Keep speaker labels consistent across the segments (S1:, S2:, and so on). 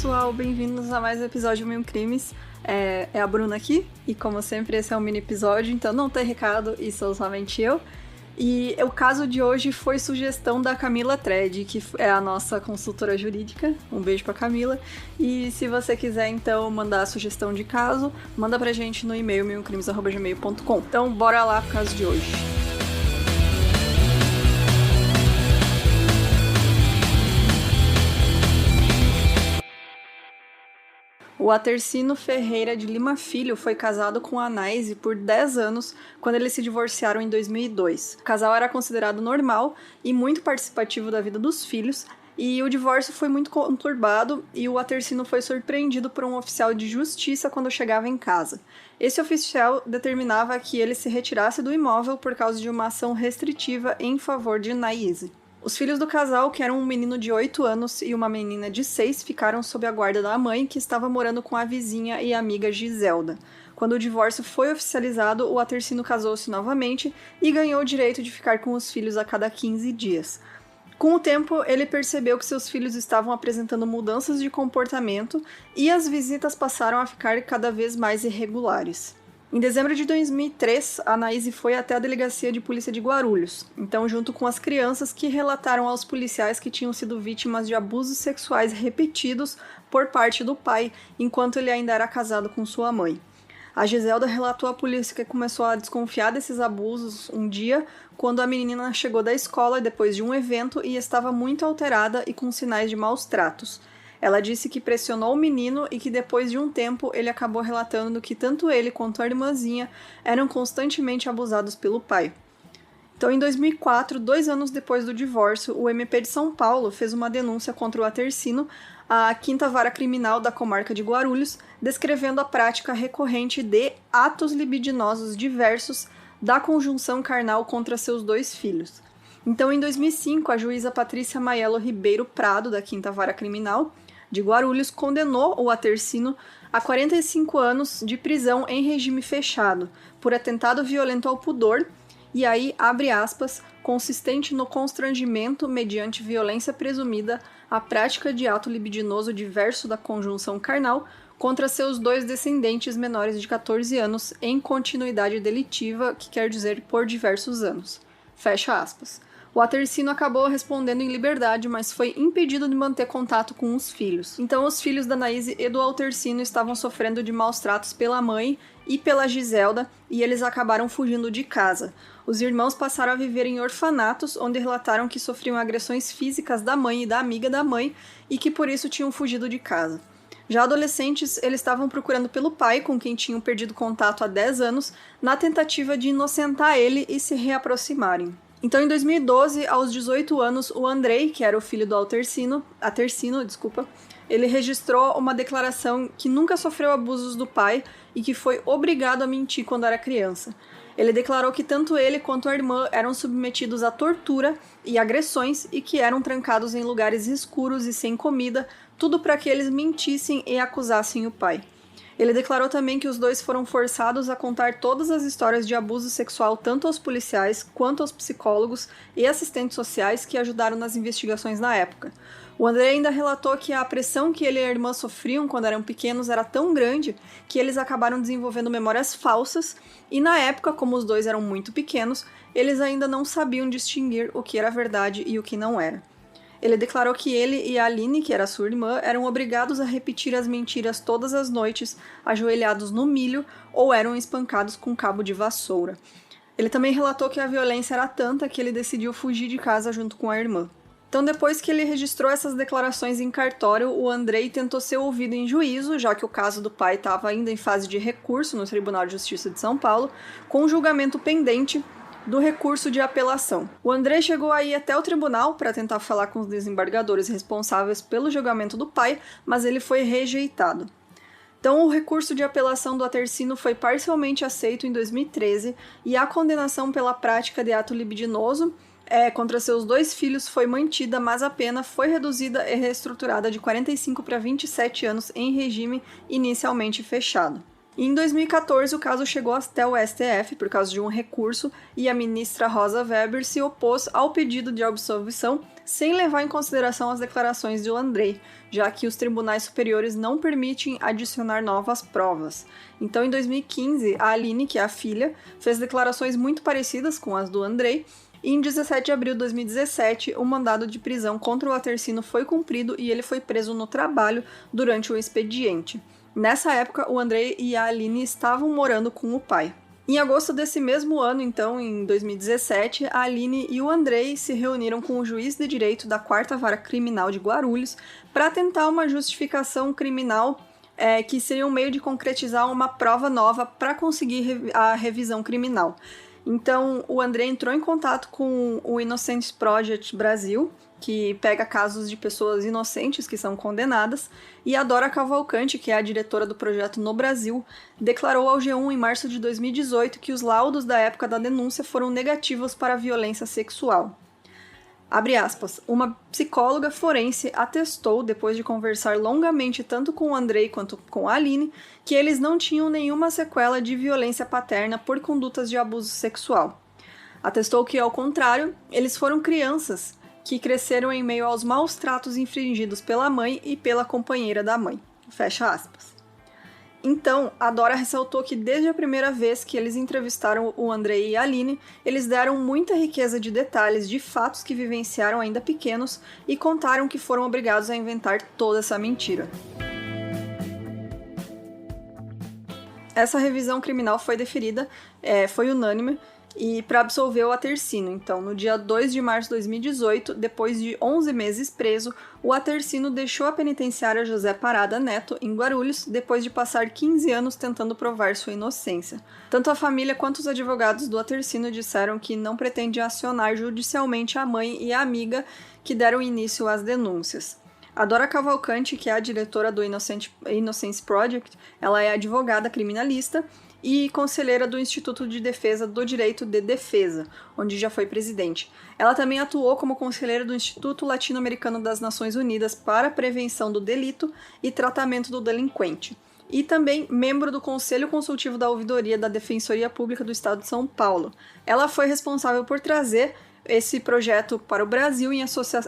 S1: pessoal, bem-vindos a mais um episódio de Mil Crimes. É a Bruna aqui, e como sempre esse é um mini episódio, então não tem recado e sou somente eu. E o caso de hoje foi sugestão da Camila Tred, que é a nossa consultora jurídica. Um beijo pra Camila. E se você quiser então mandar a sugestão de caso, manda pra gente no e-mail milcrimes@gmail.com. Então bora lá pro caso de hoje. O Atercino Ferreira de Lima Filho foi casado com a Anaíse por 10 anos quando eles se divorciaram em 2002. O casal era considerado normal e muito participativo da vida dos filhos, e o divórcio foi muito conturbado e o Atercino foi surpreendido por um oficial de justiça quando chegava em casa. Esse oficial determinava que ele se retirasse do imóvel por causa de uma ação restritiva em favor de Anaíse. Os filhos do casal, que eram um menino de 8 anos e uma menina de 6, ficaram sob a guarda da mãe, que estava morando com a vizinha e amiga Giselda. Quando o divórcio foi oficializado, o Atercino casou-se novamente e ganhou o direito de ficar com os filhos a cada 15 dias. Com o tempo, ele percebeu que seus filhos estavam apresentando mudanças de comportamento e as visitas passaram a ficar cada vez mais irregulares. Em dezembro de 2003, a Anaíse foi até a delegacia de polícia de Guarulhos, então junto com as crianças que relataram aos policiais que tinham sido vítimas de abusos sexuais repetidos por parte do pai, enquanto ele ainda era casado com sua mãe. A Giselda relatou à polícia que começou a desconfiar desses abusos um dia, quando a menina chegou da escola depois de um evento e estava muito alterada e com sinais de maus tratos. Ela disse que pressionou o menino e que depois de um tempo ele acabou relatando que tanto ele quanto a irmãzinha eram constantemente abusados pelo pai. Então, em 2004, 2 anos depois do divórcio, o MP de São Paulo fez uma denúncia contra o Atercino à 5ª Vara Criminal da Comarca de Guarulhos, descrevendo a prática recorrente de atos libidinosos diversos da conjunção carnal contra seus 2 filhos. Então, em 2005, a juíza Patrícia Maiello Ribeiro Prado, da 5ª Vara Criminal de Guarulhos, condenou o Atercino a 45 anos de prisão em regime fechado por atentado violento ao pudor, e aí, abre aspas, consistente no constrangimento mediante violência presumida à prática de ato libidinoso diverso da conjunção carnal contra seus 2 descendentes menores de 14 anos em continuidade delitiva, que quer dizer por diversos anos. Fecha aspas. O Atercino acabou respondendo em liberdade, mas foi impedido de manter contato com os filhos. Então, os filhos da Anaíse e do Atercino estavam sofrendo de maus tratos pela mãe e pela Giselda, e eles acabaram fugindo de casa. Os irmãos passaram a viver em orfanatos, onde relataram que sofriam agressões físicas da mãe e da amiga da mãe, e que por isso tinham fugido de casa. Já adolescentes, eles estavam procurando pelo pai, com quem tinham perdido contato há 10 anos, na tentativa de inocentar ele e se reaproximarem. Então, em 2012, aos 18 anos, o Andrei, que era o filho do Atercino, ele registrou uma declaração que nunca sofreu abusos do pai e que foi obrigado a mentir quando era criança. Ele declarou que tanto ele quanto a irmã eram submetidos à tortura e agressões e que eram trancados em lugares escuros e sem comida, tudo para que eles mentissem e acusassem o pai. Ele declarou também que os 2 foram forçados a contar todas as histórias de abuso sexual tanto aos policiais quanto aos psicólogos e assistentes sociais que ajudaram nas investigações na época. O André ainda relatou que a pressão que ele e a irmã sofriam quando eram pequenos era tão grande que eles acabaram desenvolvendo memórias falsas e na época, como os 2 eram muito pequenos, eles ainda não sabiam distinguir o que era verdade e o que não era. Ele declarou que ele e a Aline, que era sua irmã, eram obrigados a repetir as mentiras todas as noites, ajoelhados no milho, ou eram espancados com cabo de vassoura. Ele também relatou que a violência era tanta que ele decidiu fugir de casa junto com a irmã. Então, depois que ele registrou essas declarações em cartório, o Andrei tentou ser ouvido em juízo, já que o caso do pai estava ainda em fase de recurso no Tribunal de Justiça de São Paulo, com julgamento pendente do recurso de apelação. O André chegou a ir até o tribunal para tentar falar com os desembargadores responsáveis pelo julgamento do pai, mas ele foi rejeitado. Então, o recurso de apelação do Atercino foi parcialmente aceito em 2013 e a condenação pela prática de ato libidinoso contra seus 2 filhos foi mantida, mas a pena foi reduzida e reestruturada de 45 para 27 anos em regime inicialmente fechado. E em 2014, o caso chegou até o STF por causa de um recurso e a ministra Rosa Weber se opôs ao pedido de absolvição sem levar em consideração as declarações de Andrei, já que os tribunais superiores não permitem adicionar novas provas. Então, em 2015, a Aline, que é a filha, fez declarações muito parecidas com as do Andrei, e em 17 de abril de 2017, o mandado de prisão contra o Latercino foi cumprido e ele foi preso no trabalho durante o expediente. Nessa época, o Andrei e a Aline estavam morando com o pai. Em agosto desse mesmo ano, então, em 2017, a Aline e o Andrei se reuniram com o juiz de direito da 4ª Vara Criminal de Guarulhos para tentar uma justificação criminal que seria um meio de concretizar uma prova nova para conseguir a revisão criminal. Então, o Andrei entrou em contato com o Innocence Project Brasil, que pega casos de pessoas inocentes que são condenadas, e a Dora Cavalcante, que é a diretora do projeto no Brasil, declarou ao G1 em março de 2018 que os laudos da época da denúncia foram negativos para a violência sexual. Abre aspas, uma psicóloga forense atestou, depois de conversar longamente tanto com o Andrei quanto com a Aline, que eles não tinham nenhuma sequela de violência paterna por condutas de abuso sexual. Atestou que, ao contrário, eles foram crianças que cresceram em meio aos maus tratos infringidos pela mãe e pela companheira da mãe. Fecha aspas. Então, a Dora ressaltou que desde a primeira vez que eles entrevistaram o Andrei e a Aline, eles deram muita riqueza de detalhes de fatos que vivenciaram ainda pequenos e contaram que foram obrigados a inventar toda essa mentira. Essa revisão criminal foi deferida, foi unânime, e para absolver o Latercino. Então, no dia 2 de março de 2018, depois de 11 meses preso, o Latercino deixou a penitenciária José Parada Neto, em Guarulhos, depois de passar 15 anos tentando provar sua inocência. Tanto a família quanto os advogados do Latercino disseram que não pretende acionar judicialmente a mãe e a amiga que deram início às denúncias. A Dora Cavalcante, que é a diretora do Innocence Project, ela é advogada criminalista e conselheira do Instituto de Defesa do Direito de Defesa, onde já foi presidente. Ela também atuou como conselheira do Instituto Latino-Americano das Nações Unidas para a Prevenção do Delito e Tratamento do Delinquente, e também membro do Conselho Consultivo da Ouvidoria da Defensoria Pública do Estado de São Paulo. Ela foi responsável por trazer esse projeto para o Brasil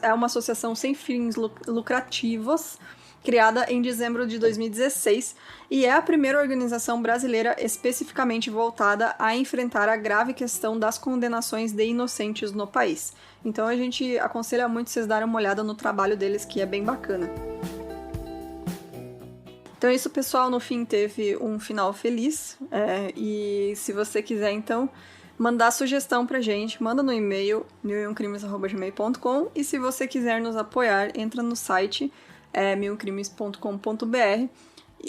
S1: é uma associação sem fins lucrativos, criada em dezembro de 2016, e é a primeira organização brasileira especificamente voltada a enfrentar a grave questão das condenações de inocentes no país. Então a gente aconselha muito vocês darem uma olhada no trabalho deles, que é bem bacana. Então é isso, pessoal. No fim teve um final feliz, e se você quiser, então, mandar sugestão pra gente, manda no e-mail milioncrimes@gmail.com, e se você quiser nos apoiar, entra no site milcrimes.com.br.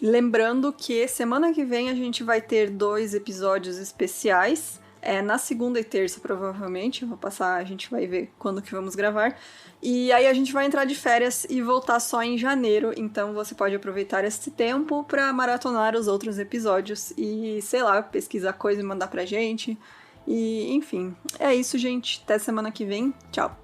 S1: Lembrando que semana que vem a gente vai ter 2 episódios especiais, na segunda e terça provavelmente, a gente vai ver quando que vamos gravar, e aí a gente vai entrar de férias e voltar só em janeiro, então você pode aproveitar esse tempo para maratonar os outros episódios e, sei lá, pesquisar coisa e mandar pra gente, e enfim, é isso, gente, até semana que vem, tchau!